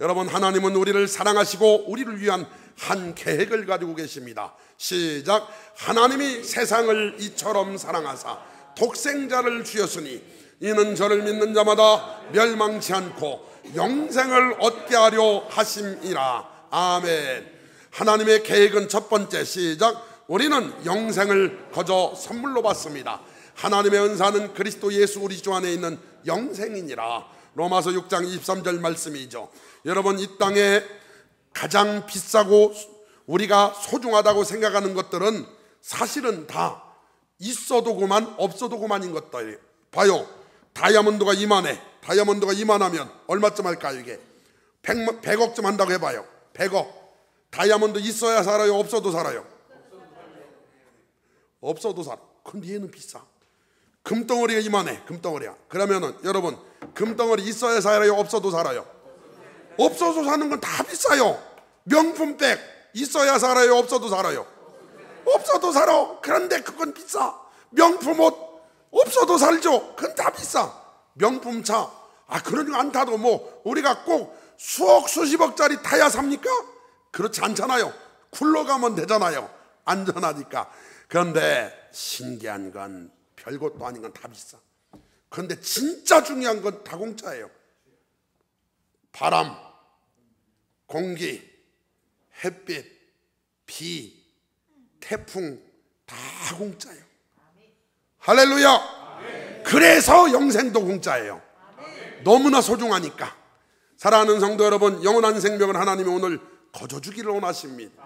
여러분, 하나님은 우리를 사랑하시고 우리를 위한 한 계획을 가지고 계십니다. 시작. 하나님이 세상을 이처럼 사랑하사 독생자를 주셨으니 이는 저를 믿는 자마다 멸망치 않고 영생을 얻게 하려 하심이라. 아멘. 하나님의 계획은 첫 번째, 시작. 우리는 영생을 거저 선물로 받습니다. 하나님의 은사는 그리스도 예수 우리 주 안에 있는 영생이니라. 로마서 6장 23절 말씀이죠. 여러분, 이 땅에 가장 비싸고 우리가 소중하다고 생각하는 것들은 사실은 다 있어도 그만 없어도 그만인 것들이에요. 봐요. 다이아몬드가 이만해. 다이아몬드가 이만하면 얼마쯤 할까요? 이게 100억쯤 한다고 해봐요. 100억. 다이아몬드 있어야 살아요? 없어도 살아요? 없어도 살아. 근데 얘는 비싸. 금덩어리가 이만해. 금덩어리야. 그러면은 여러분, 금덩어리 있어야 살아요? 없어도 살아요? 없어도 사는 건 다 비싸요. 명품백 있어야 살아요? 없어도 살아요? 없어도 살아. 그런데 그건 비싸. 명품 옷 없어도 살죠. 그건 다 비싸. 명품 차, 그런 거 안 타도 뭐 우리가 꼭 수억 수십억짜리 타야 삽니까? 그렇지 않잖아요. 굴러가면 되잖아요. 안전하니까. 그런데 신기한 건 별것도 아닌 건 다 비싸. 그런데 진짜 중요한 건 다 공짜예요. 바람, 공기, 햇빛, 비, 태풍 다 공짜예요. 할렐루야. 그래서 영생도 공짜예요. 너무나 소중하니까. 사랑하는 성도 여러분, 영원한 생명을 하나님이 오늘 거저 주기를 원하십니다.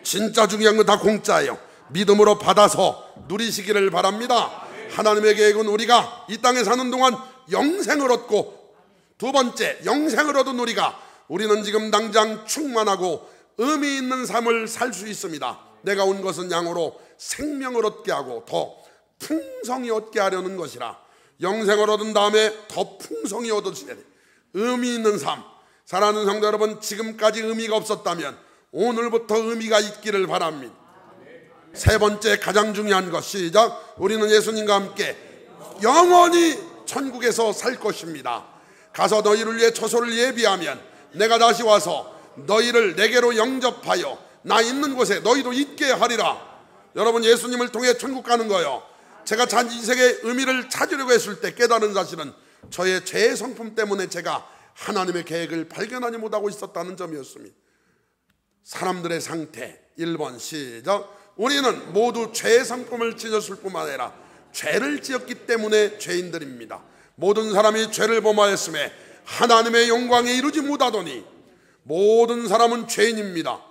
진짜 중요한 건 다 공짜예요. 믿음으로 받아서 누리시기를 바랍니다. 하나님의 계획은 우리가 이 땅에 사는 동안 영생을 얻고, 두 번째, 영생을 얻은 우리는 지금 당장 충만하고 의미 있는 삶을 살 수 있습니다. 내가 온 것은 양으로 생명을 얻게 하고 더 풍성히 얻게 하려는 것이라. 영생을 얻은 다음에 더 풍성히 얻으셔야 돼요. 의미 있는 삶. 사랑하는 성도 여러분, 지금까지 의미가 없었다면 오늘부터 의미가 있기를 바랍니다. 세 번째, 가장 중요한 것, 시작. 우리는 예수님과 함께 영원히 천국에서 살 것입니다. 가서 너희를 위해 처소를 예비하면 내가 다시 와서 너희를 내게로 영접하여 나 있는 곳에 너희도 있게 하리라. 여러분, 예수님을 통해 천국 가는 거예요. 제가 인생의 의미를 찾으려고 했을 때 깨달은 사실은 저의 죄의 성품 때문에 제가 하나님의 계획을 발견하지 못하고 있었다는 점이었습니다. 사람들의 상태. 1번, 시작. 우리는 모두 죄의 성품을 지었을 뿐만 아니라 죄를 지었기 때문에 죄인들입니다. 모든 사람이 죄를 범하였음에 하나님의 영광에 이르지 못하더니 모든 사람은 죄인입니다.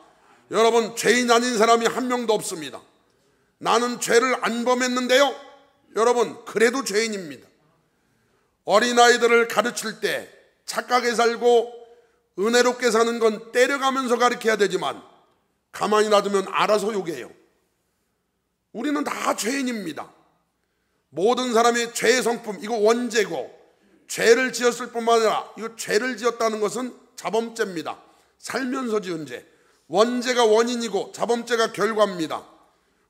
여러분, 죄인 아닌 사람이 한 명도 없습니다. 나는 죄를 안 범했는데요, 여러분, 그래도 죄인입니다. 어린아이들을 가르칠 때 착하게 살고 은혜롭게 사는 건 때려가면서 가르쳐야 되지만 가만히 놔두면 알아서 욕해요. 우리는 다 죄인입니다. 모든 사람의 죄의 성품, 이거 원죄고, 죄를 지었을 뿐만 아니라 이거 죄를 지었다는 것은 자범죄입니다. 살면서 지은 죄. 원죄가 원인이고 자범죄가 결과입니다.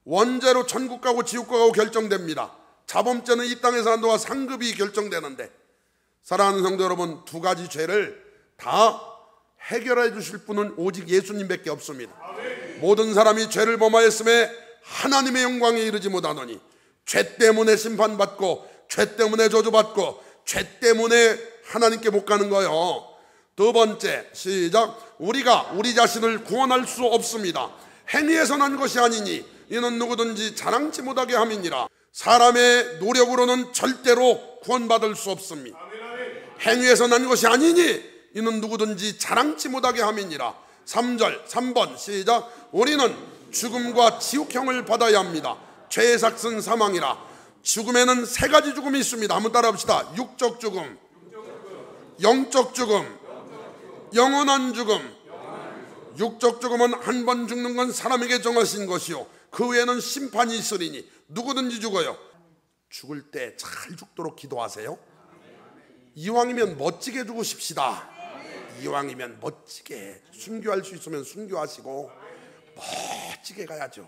원죄로 천국 가고 지옥 가고 결정됩니다. 자범죄는 이 땅에 사는 동안 상급이 결정되는데, 사랑하는 성도 여러분, 두 가지 죄를 다 해결해 주실 분은 오직 예수님밖에 없습니다. 모든 사람이 죄를 범하였음에 하나님의 영광에 이르지 못하노니 죄 때문에 심판받고 죄 때문에 저주받고 죄 때문에 하나님께 못 가는 거예요. 두 번째, 시작. 우리가 우리 자신을 구원할 수 없습니다. 행위에서 난 것이 아니니 이는 누구든지 자랑치 못하게 함이니라. 사람의 노력으로는 절대로 구원받을 수 없습니다. 행위에서 난 것이 아니니 이는 누구든지 자랑치 못하게 함이니라. 3절, 3번, 시작. 우리는 죽음과 지옥형을 받아야 합니다. 죄의 삭은 사망이라. 죽음에는 세 가지 죽음이 있습니다. 한번 따라 봅시다. 육적 죽음, 영적 죽음, 영원한 죽음. 육적 죽음은 한 번 죽는 건 사람에게 정하신 것이요, 그 외에는 심판이 있으리니 누구든지 죽어요. 죽을 때 잘 죽도록 기도하세요. 이왕이면 멋지게 죽으십시다. 이왕이면 멋지게 순교할 수 있으면 순교하시고 멋지게 가야죠.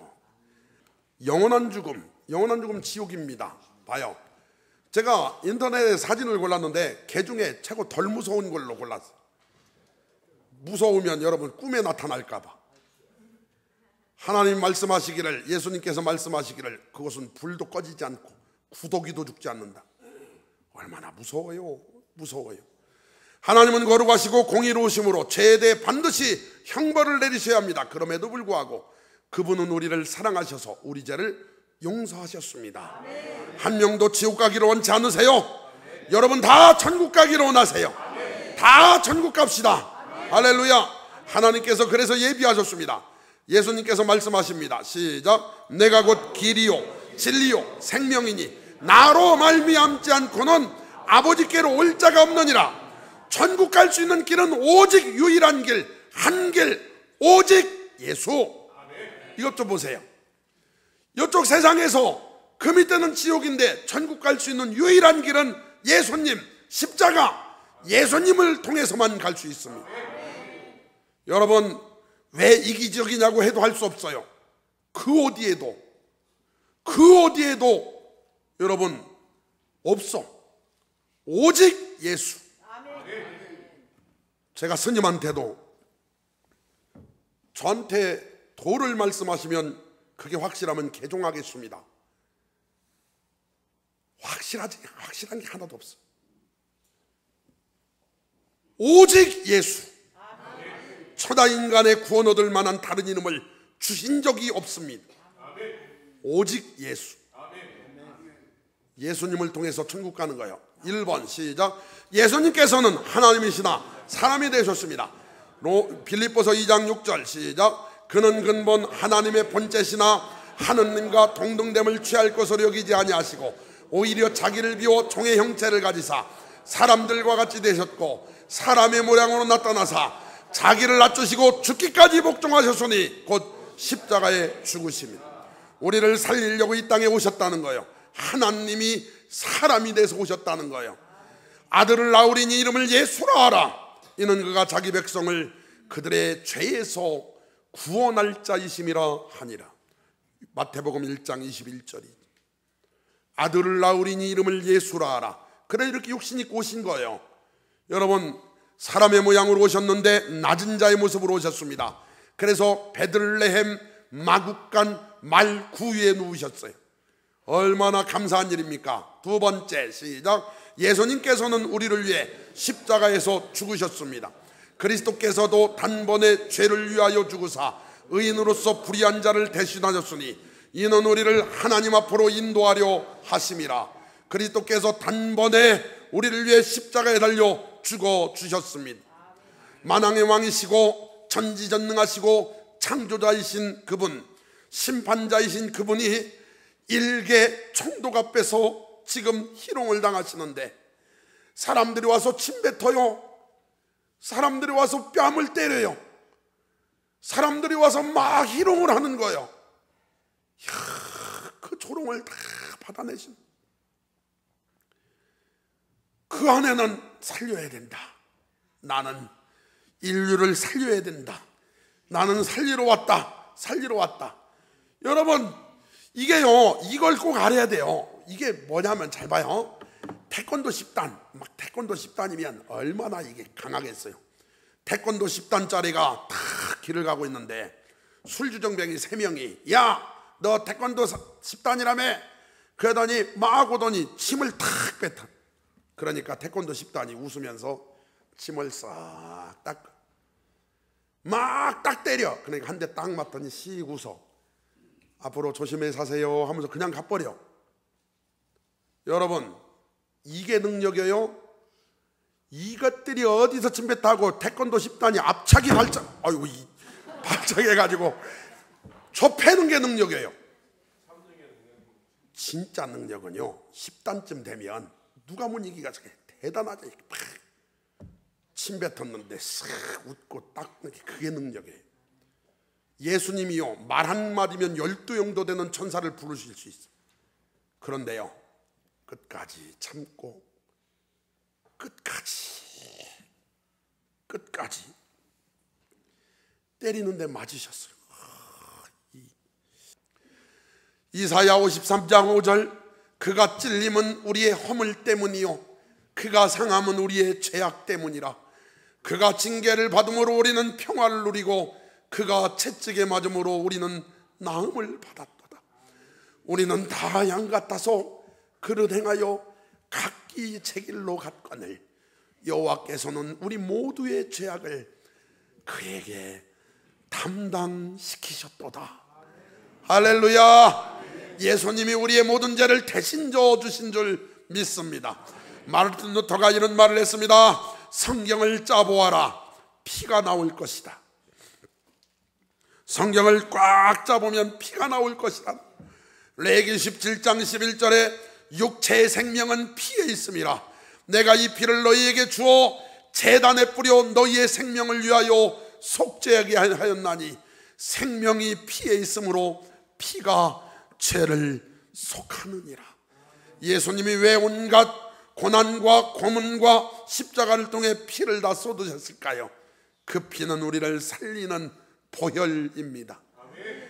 영원한 죽음 지옥입니다. 봐요. 제가 인터넷에 사진을 골랐는데 개 중에 최고 덜 무서운 걸로 골랐어요. 무서우면 여러분 꿈에 나타날까 봐. 하나님 말씀하시기를, 예수님께서 말씀하시기를 그것은 불도 꺼지지 않고 구더기도 죽지 않는다. 얼마나 무서워요. 무서워요. 하나님은 거룩하시고 공의로우심으로 죄에 대해 반드시 형벌을 내리셔야 합니다. 그럼에도 불구하고 그분은 우리를 사랑하셔서 우리 죄를 용서하셨습니다. 아멘. 한 명도 지옥 가기를 원치 않으세요? 아멘. 여러분 다 천국 가기를 원하세요? 아멘. 다 천국 갑시다. 아멘. 할렐루야. 하나님께서 그래서 예비하셨습니다. 예수님께서 말씀하십니다. 시작. 내가 곧 길이요 진리요 생명이니 나로 말미암지 않고는 아버지께로 올 자가 없느니라. 천국 갈 수 있는 길은 오직 유일한 길, 한 길, 오직 예수. 이것 좀 보세요. 이쪽 세상에서 그 밑에는 지옥인데 천국 갈 수 있는 유일한 길은 예수님, 십자가, 예수님을 통해서만 갈 수 있습니다. 여러분 왜 이기적이냐고 해도 할 수 없어요. 그 어디에도 여러분 없어. 오직 예수. 제가 스님한테도 저한테 도를 말씀하시면 그게 확실하면 개종하겠습니다. 확실한 게 하나도 없어. 오직 예수. 천하 인간의 구원 얻을 만한 다른 이름을 주신 적이 없습니다. 오직 예수. 예수님을 통해서 천국 가는 거예요. 1번 시작. 예수님께서는 하나님이시나 사람이 되셨습니다. 빌립보서 2장 6절 시작. 그는 근본 하나님의 본체시나 하느님과 동등됨을 취할 것으로 여기지 아니하시고 오히려 자기를 비워 종의 형체를 가지사 사람들과 같이 되셨고 사람의 모양으로 나타나사 자기를 낮추시고 죽기까지 복종하셨으니 곧 십자가에 죽으십니다. 우리를 살리려고 이 땅에 오셨다는 거예요. 하나님이 사람이 돼서 오셨다는 거예요. 아들을 낳으리니 이름을 예수라 하라. 이는 그가 자기 백성을 그들의 죄에서 구원할 자이심이라 하니라. 마태복음 1장 21절이 아들을 낳으리니 이름을 예수라 하라. 그래 이렇게 육신 입고 오신 거예요. 여러분 사람의 모양으로 오셨는데 낮은 자의 모습으로 오셨습니다. 그래서 베들레헴 마국간 말 구유에 누우셨어요. 얼마나 감사한 일입니까? 두 번째 시작. 예수님께서는 우리를 위해 십자가에서 죽으셨습니다. 그리스도께서도 단번에 죄를 위하여 죽으사 의인으로서 불의한 자를 대신하셨으니 이는 우리를 하나님 앞으로 인도하려 하심이라. 그리스도께서 단번에 우리를 위해 십자가에 달려 죽어주셨습니다. 만왕의 왕이시고 전지전능하시고 창조자이신 그분, 심판자이신 그분이 일개 총독 앞에서 지금 희롱을 당하시는데 사람들이 와서 침뱉어요. 사람들이 와서 뺨을 때려요. 사람들이 와서 막 희롱을 하는 거예요. 이야, 그 조롱을 다 받아내신 그 안에는 살려야 된다. 나는 인류를 살려야 된다. 나는 살리러 왔다. 여러분 이게요, 이걸 꼭 알아야 돼요. 이게 뭐냐면 잘 봐요. 태권도 10단, 막 태권도 10단이면 얼마나 이게 강하겠어요. 태권도 10단짜리가 다 길을 가고 있는데 술주정뱅이 3명이 야, 너 태권도 10단이라며? 그러더니 막 오더니 침을 탁 뱉어. 그러니까 태권도 10단이 웃으면서 침을 싹 닦아. 막 딱 때려. 그러니까 한 대 딱 맞더니 씩 웃어. 앞으로 조심해 사세요 하면서 그냥 가버려. 여러분 이게 능력이에요? 이것들이 어디서 침뱉하고 태권도 10단이 앞차기 발작, 아이고 이 발작해가지고 좁히는 게 능력이에요. 진짜 능력은요 10단쯤 되면 누가 못 이기가 대단하죠. 팍 침뱉었는데 싹 웃고 딱 그게 능력이에요. 예수님이요 말 한마디면 12영도 되는 천사를 부르실 수 있어요. 그런데요 끝까지 참고 끝까지 때리는데 맞으셨어요. 이사야 53장 5절 그가 찔림은 우리의 허물 때문이요 그가 상함은 우리의 죄악 때문이라. 그가 징계를 받음으로 우리는 평화를 누리고 그가 채찍에 맞음으로 우리는 나음을 받았도다. 우리는 다 양 같아서 그릇 행하여 각기 제 길로 갔거늘 여호와께서는 우리 모두의 죄악을 그에게 담당시키셨도다. 할렐루야. 예수님이 우리의 모든 죄를 대신 져주신 줄 믿습니다. 마르틴 루터가 이런 말을 했습니다. 성경을 짜보아라. 피가 나올 것이다. 성경을 꽉 짜보면 피가 나올 것이다. 레위기 17장 11절에 육체의 생명은 피에 있음이라. 내가 이 피를 너희에게 주어 제단에 뿌려 너희의 생명을 위하여 속죄하게 하였나니 생명이 피에 있으므로 피가 죄를 속하느니라. 예수님이 왜 온갖 고난과 고문과 십자가를 통해 피를 다 쏟으셨을까요? 그 피는 우리를 살리는 보혈입니다.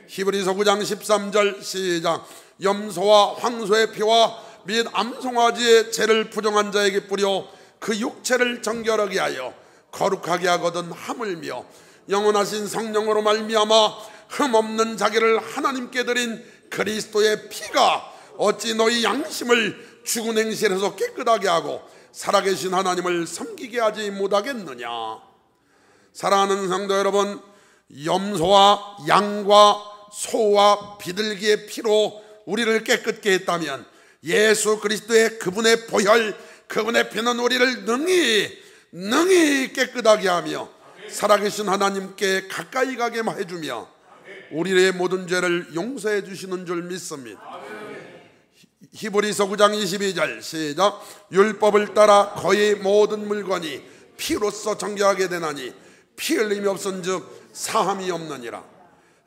히브리서 9장 13절 시작. 염소와 황소의 피와 및 암송아지의 죄를 부정한 자에게 뿌려 그 육체를 정결하게 하여 거룩하게 하거든 하물며 영원하신 성령으로 말미암아 흠없는 자기를 하나님께 드린 그리스도의 피가 어찌 너희 양심을 죽은 행실에서 깨끗하게 하고 살아계신 하나님을 섬기게 하지 못하겠느냐. 사랑하는 성도 여러분, 염소와 양과 소와 비둘기의 피로 우리를 깨끗게 했다면 예수 그리스도의 그분의 보혈, 그분의 피는 우리를 능히 깨끗하게 하며 살아계신 하나님께 가까이 가게 해주며 우리의 모든 죄를 용서해 주시는 줄 믿습니다. 히브리서 9장 22절 시작. 율법을 따라 거의 모든 물건이 피로써 정결하게 되나니 피 흘림이 없은즉 사함이 없느니라.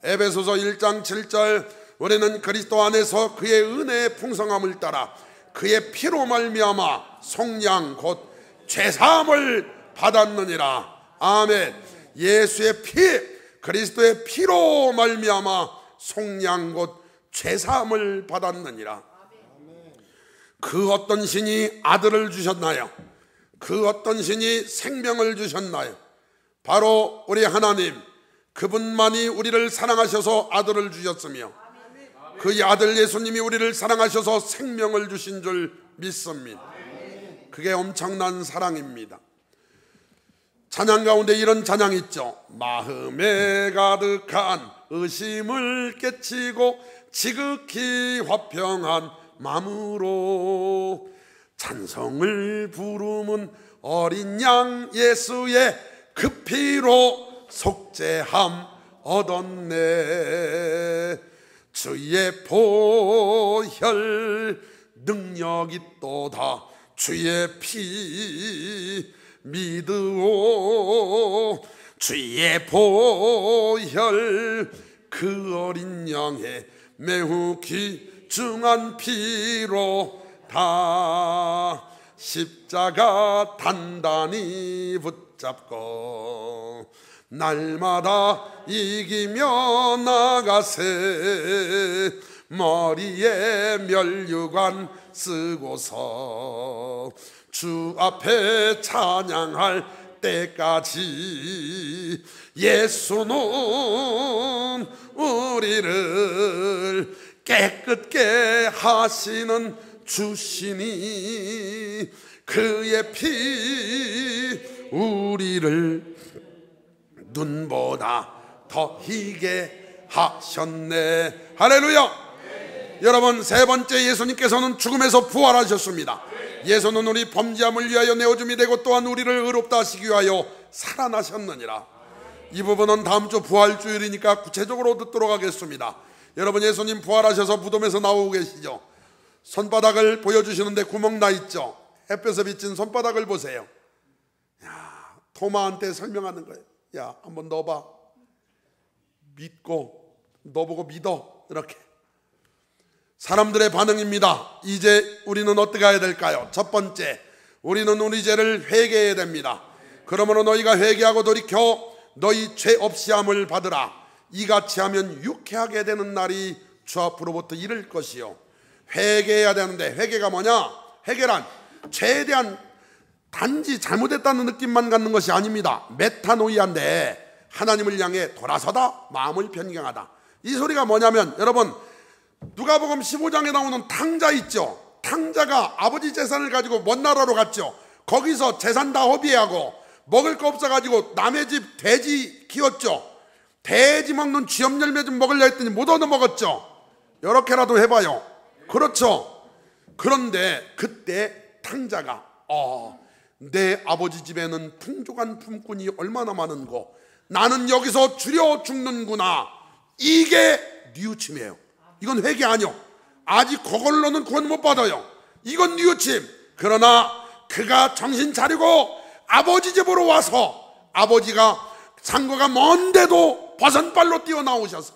에베소서 1장 7절 우리는 그리스도 안에서 그의 은혜의 풍성함을 따라 그의 피로 말미암아 속량 곧 죄사함을 받았느니라. 아멘. 예수의 피, 그리스도의 피로 말미암아 속량 곧 죄사함을 받았느니라. 그 어떤 신이 아들을 주셨나요? 그 어떤 신이 생명을 주셨나요? 바로 우리 하나님, 그분만이 우리를 사랑하셔서 아들을 주셨으며 그 아들 예수님이 우리를 사랑하셔서 생명을 주신 줄 믿습니다. 그게 엄청난 사랑입니다. 찬양 가운데 이런 찬양 있죠. 마음에 가득한 의심을 깨치고 지극히 화평한 마음으로 찬송을 부르는 어린 양 예수의 그 피로 속죄함 얻었네. 주의 보혈 능력이 또다. 주의 피 믿으오. 주의 보혈 그 어린 양의 매우 귀중한 피로 다 십자가 단단히 붙잡고 날마다 이기며 나가세. 머리에 면류관 쓰고서 주 앞에 찬양할 때까지 예수는 우리를 깨끗게 하시는 주시니 그의 피 우리를 눈보다 더 희게 하셨네. 할렐루야. 여러분, 세 번째, 예수님께서는 죽음에서 부활하셨습니다. 예수는 우리 범죄함을 위하여 내어줌이 되고 또한 우리를 의롭다 하시기 위하여 살아나셨느니라. 이 부분은 다음 주 부활주일이니까 구체적으로 듣도록 하겠습니다. 여러분, 예수님 부활하셔서 무덤에서 나오고 계시죠. 손바닥을 보여주시는데 구멍 나 있죠. 햇볕에 비친 손바닥을 보세요. 야, 토마한테 설명하는 거예요. 야, 한번 넣어봐. 믿고, 너보고 믿어. 이렇게. 사람들의 반응입니다. 이제 우리는 어떻게 해야 될까요? 첫 번째, 우리는 우리 죄를 회개해야 됩니다. 그러므로 너희가 회개하고 돌이켜 너희 죄 없이함을 받으라. 이같이 하면 유쾌하게 되는 날이 주 앞으로부터 이를 것이요. 회개해야 되는데, 회개가 뭐냐? 회개란 죄에 대한 단지 잘못했다는 느낌만 갖는 것이 아닙니다. 메타노이아인데 하나님을 향해 돌아서다, 마음을 변경하다. 이 소리가 뭐냐면, 여러분, 누가복음 15장에 나오는 탕자 있죠. 탕자가 아버지 재산을 가지고 먼 나라로 갔죠. 거기서 재산 다 허비하고 먹을 거 없어가지고 남의 집 돼지 키웠죠. 돼지 먹는 쥐염 열매 좀 먹으려 했더니 못 얻어 먹었죠. 이렇게라도 해봐요. 그렇죠. 그런데 그때 탕자가 내 아버지 집에는 풍족한 품꾼이 얼마나 많은고 나는 여기서 줄여 죽는구나. 이게 뉘우침이에요. 이건 회개 아니요. 아직 그걸로는 구원 못 받아요. 이건 뉘우침. 그러나 그가 정신 차리고 아버지 집으로 와서 아버지가 상거가 먼데도 버선발로 뛰어나오셔서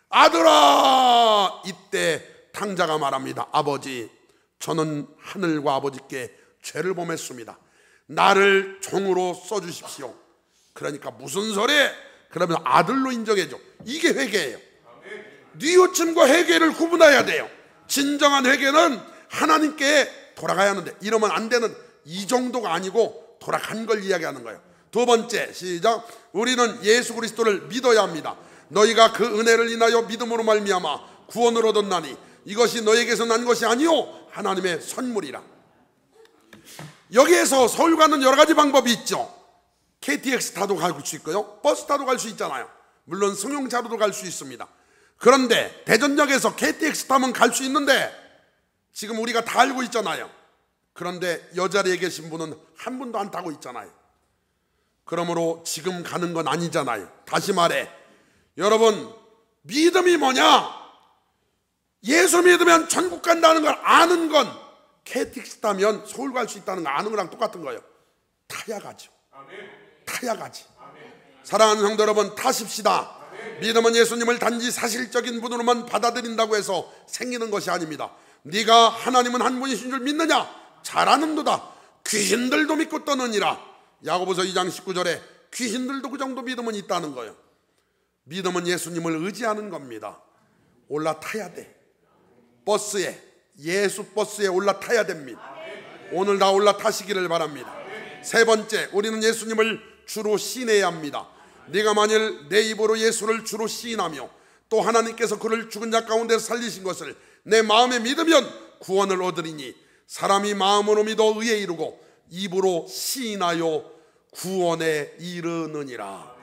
아들아, 이때 탕자가 말합니다. 아버지, 저는 하늘과 아버지께 죄를 범했습니다. 나를 종으로 써주십시오. 그러니까 무슨 소리? 그러면 아들로 인정해줘. 이게 회개예요. 뉘우침과 회개를 구분해야 돼요. 진정한 회개는 하나님께 돌아가야 하는데, 이러면 안 되는, 이 정도가 아니고 돌아간 걸 이야기하는 거예요. 두 번째, 시작. 우리는 예수 그리스도를 믿어야 합니다. 너희가 그 은혜를 인하여 믿음으로 말미암아 구원을 얻었나니 이것이 너에게서 난 것이 아니요 하나님의 선물이라. 여기에서 서울 가는 여러 가지 방법이 있죠. KTX 타도 갈 수 있고요, 버스 타도 갈 수 있잖아요. 물론 승용차로도 갈 수 있습니다. 그런데 대전역에서 KTX 타면 갈 수 있는데 지금 우리가 다 알고 있잖아요. 그런데 여자리에 계신 분은 한 분도 안 타고 있잖아요. 그러므로 지금 가는 건 아니잖아요. 다시 말해, 여러분, 믿음이 뭐냐? 예수 믿으면 천국 간다는 걸 아는 건, KTX 타면 서울 갈 수 있다는 거 아는 거랑 똑같은 거예요. 타야 가죠. 타야 가지. 사랑하는 성도 여러분, 타십시다. 믿음은 예수님을 단지 사실적인 분으로만 받아들인다고 해서 생기는 것이 아닙니다. 네가 하나님은 한 분이신 줄 믿느냐? 잘 아는도다. 귀신들도 믿고 떠느니라. 야고보서 2장 19절에 귀신들도 그 정도 믿음은 있다는 거예요. 믿음은 예수님을 의지하는 겁니다. 올라타야 돼. 버스에, 예수 버스에 올라타야 됩니다. 오늘 다 올라타시기를 바랍니다. 세 번째, 우리는 예수님을 주로 시인해야 합니다. 네가 만일 내 입으로 예수를 주로 시인하며 또 하나님께서 그를 죽은 자 가운데서 살리신 것을 내 마음에 믿으면 구원을 얻으리니 사람이 마음으로 믿어 의에 이르고 입으로 시인하여 구원에 이르느니라.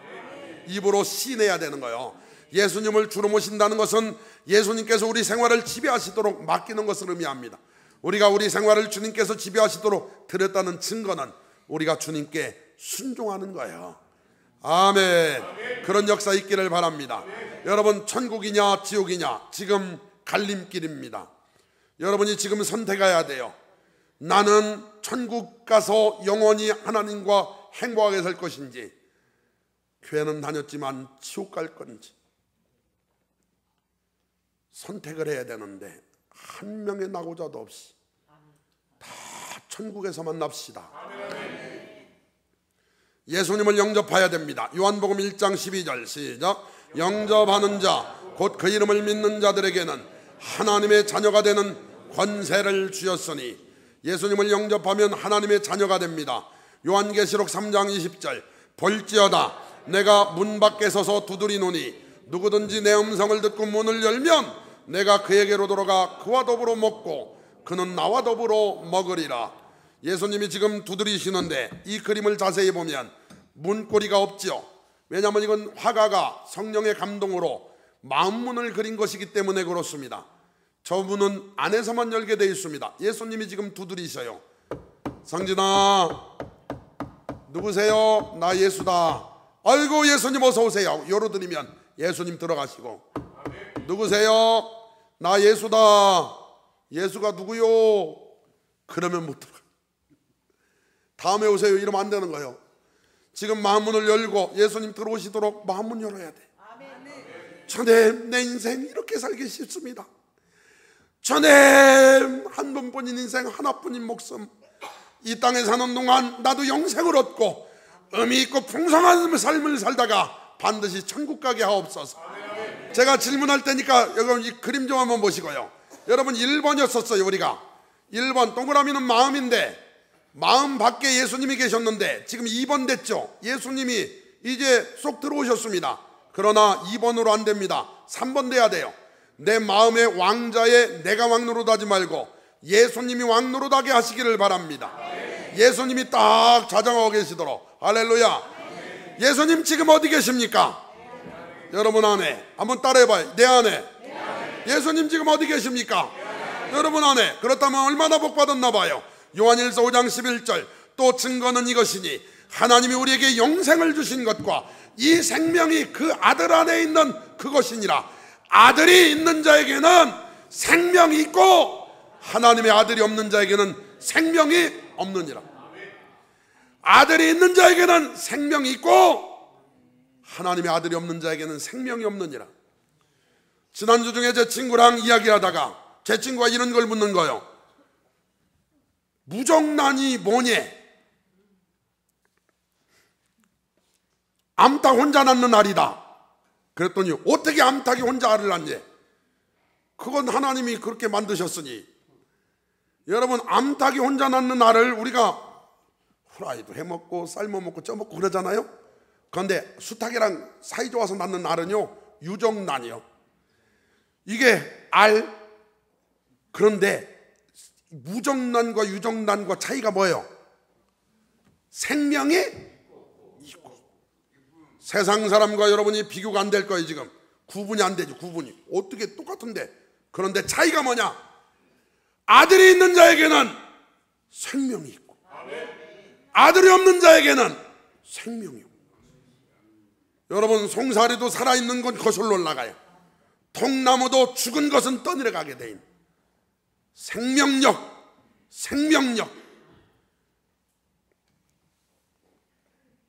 입으로 시인해야 되는 거예요. 예수님을 주로 모신다는 것은 예수님께서 우리 생활을 지배하시도록 맡기는 것을 의미합니다. 우리가 우리 생활을 주님께서 지배하시도록 드렸다는 증거는 우리가 주님께 순종하는 거예요. 아멘. 그런 역사 있기를 바랍니다. 여러분, 천국이냐 지옥이냐 지금 갈림길입니다. 여러분이 지금 선택해야 돼요. 나는 천국 가서 영원히 하나님과 행복하게 살 것인지, 교회는 다녔지만 지옥 갈 건지 선택을 해야 되는데 한 명의 낙오자도 없이 다 천국에서 만납시다. 예수님을 영접해야 됩니다. 요한복음 1장 12절 시작. 영접하는 자 곧 그 이름을 믿는 자들에게는 하나님의 자녀가 되는 권세를 주셨으니, 예수님을 영접하면 하나님의 자녀가 됩니다. 요한계시록 3장 20절 볼지어다 내가 문 밖에 서서 두드리노니 누구든지 내 음성을 듣고 문을 열면 내가 그에게로 들어가 그와 더불어 먹고 그는 나와 더불어 먹으리라. 예수님이 지금 두드리시는데 이 그림을 자세히 보면 문고리가 없지요. 왜냐하면 이건 화가가 성령의 감동으로 마음문을 그린 것이기 때문에 그렇습니다. 저 문은 안에서만 열게 되어 있습니다. 예수님이 지금 두드리셔요. 성진아, 누구세요? 나 예수다. 아이고 예수님 어서 오세요. 열어드리면 예수님 들어가시고, 누구세요? 나 예수다. 예수가 누구요? 그러면 못 들어가. 다음에 오세요 이러면 안 되는 거예요. 지금 마음문을 열고 예수님 들어오시도록 마음문 열어야 돼. 주님, 내 인생 이렇게 살기 쉽습니다. 주님, 한 번뿐인 인생, 하나뿐인 목숨, 이 땅에 사는 동안 나도 영생을 얻고 의미 있고 풍성한 삶을 살다가 반드시 천국 가게 하옵소서. 제가 질문할 테니까 여러분 이 그림 좀 한번 보시고요. 여러분 1번이었었어요. 우리가 1번 동그라미는 마음인데 마음 밖에 예수님이 계셨는데 지금 2번 됐죠. 예수님이 이제 쏙 들어오셨습니다. 그러나 2번으로 안 됩니다. 3번 돼야 돼요. 내 마음의 왕자에 내가 왕노릇하지 말고 예수님이 왕노릇하게 하시기를 바랍니다. 예수님이 딱 자정하고 계시도록. 할렐루야. 예수님 지금 어디 계십니까? 여러분 안에. 한번 따라해봐요. 내 안에. 예수님 지금 어디 계십니까? 여러분 안에. 그렇다면 얼마나 복받았나 봐요. 요한일서 5장 11절. 또 증거는 이것이니 하나님이 우리에게 영생을 주신 것과 이 생명이 그 아들 안에 있는 그것이니라. 아들이 있는 자에게는 생명이 있고 하나님의 아들이 없는 자에게는 생명이 없느니라. 아들이 있는 자에게는 생명이 있고 하나님의 아들이 없는 자에게는 생명이 없느니라. 지난주 중에 제 친구랑 이야기하다가 제 친구가 이런 걸 묻는 거예요. 무정란이 뭐니? 암탉 혼자 낳는 알이다. 그랬더니 어떻게 암탉이 혼자 알을 낳니? 그건 하나님이 그렇게 만드셨으니. 여러분, 암탉이 혼자 낳는 알을 우리가 후라이도 해먹고 삶아먹고 쪄먹고 그러잖아요. 그런데 수탉이랑 사이좋아서 낳는 알은요, 유정란이요. 이게 알. 그런데 무정란과 유정란과 차이가 뭐예요? 생명이 있고. 세상 사람과 여러분이 비교가 안 될 거예요. 지금 구분이 안 되죠. 구분이 어떻게 똑같은데. 그런데 차이가 뭐냐? 아들이 있는 자에게는 생명이 있고 아들이 없는 자에게는 생명이 없고. 여러분, 송사리도 살아있는 건 거슬러 올라가요. 통나무도 죽은 것은 떠내려가게 돼 있는 생명력.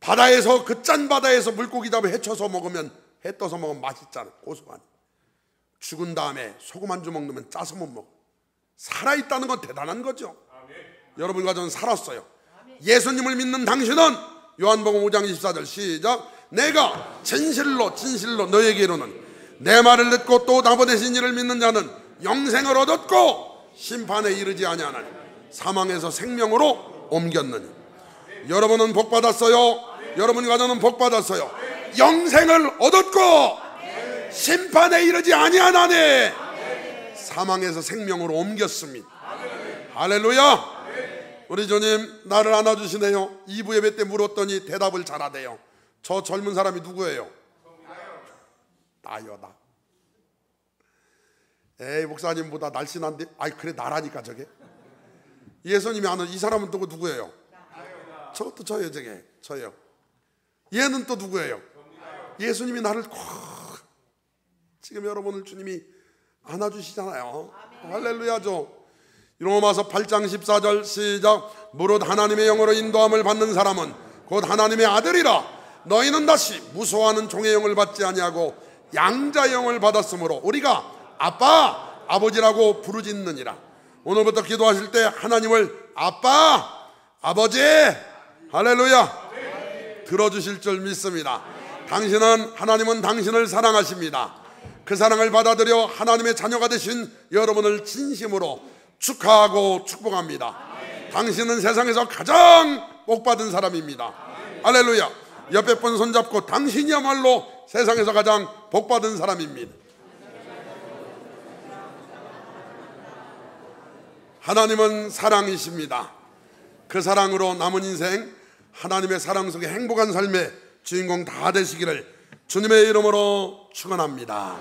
바다에서, 그 짠 바다에서 물고기 잡아 해쳐서 먹으면, 해 떠서 먹으면 맛있잖아. 고소하니. 죽은 다음에 소금 한 주먹 넣으면 짜서 못 먹어. 살아있다는 건 대단한 거죠. 여러분과 저는 살았어요. 예수님을 믿는 당신은 요한복음 5장 24절 시작. 내가 진실로 너에게 이르노니 내 말을 듣고 또 나보내신 이를 믿는 자는 영생을 얻었고 심판에 이르지 아니하나니 사망에서 생명으로 옮겼느니. 여러분은 복받았어요. 여러분과 저는 복받았어요. 영생을 얻었고 심판에 이르지 아니하나니 사망에서 생명으로 옮겼습니다. 할렐루야. 우리 주님 나를 안아주시네요. 2부 예배 때 물었더니 대답을 잘하대요. 저 젊은 사람이 누구예요? 나요, 나. 에이, 목사님보다 날씬한데. 아이, 그래, 나라니까 저게. 예수님이 아는 이 사람은 또 누구예요? 저것도 저예요. 저게 저예요. 얘는 또 누구예요? 예수님이 나를 콕. 지금 여러분을 주님이 안아주시잖아요. 할렐루야죠. 로마서 8장 14절 시작. 무릇 하나님의 영으로 인도함을 받는 사람은 곧 하나님의 아들이라. 너희는 다시 무소하는 종의 영을 받지 아니하고 양자의 영을 받았으므로 우리가 아빠, 아버지라고 부르짖느니라. 오늘부터 기도하실 때 하나님을 아빠, 아버지, 할렐루야, 들어주실 줄 믿습니다. 당신은, 하나님은 당신을 사랑하십니다. 그 사랑을 받아들여 하나님의 자녀가 되신 여러분을 진심으로 축하하고 축복합니다. 당신은 세상에서 가장 복받은 사람입니다. 할렐루야. 옆에 분 손잡고 당신이야말로 세상에서 가장 복받은 사람입니다. 하나님은 사랑이십니다. 그 사랑으로 남은 인생 하나님의 사랑 속에 행복한 삶의 주인공 다 되시기를 주님의 이름으로 축원합니다.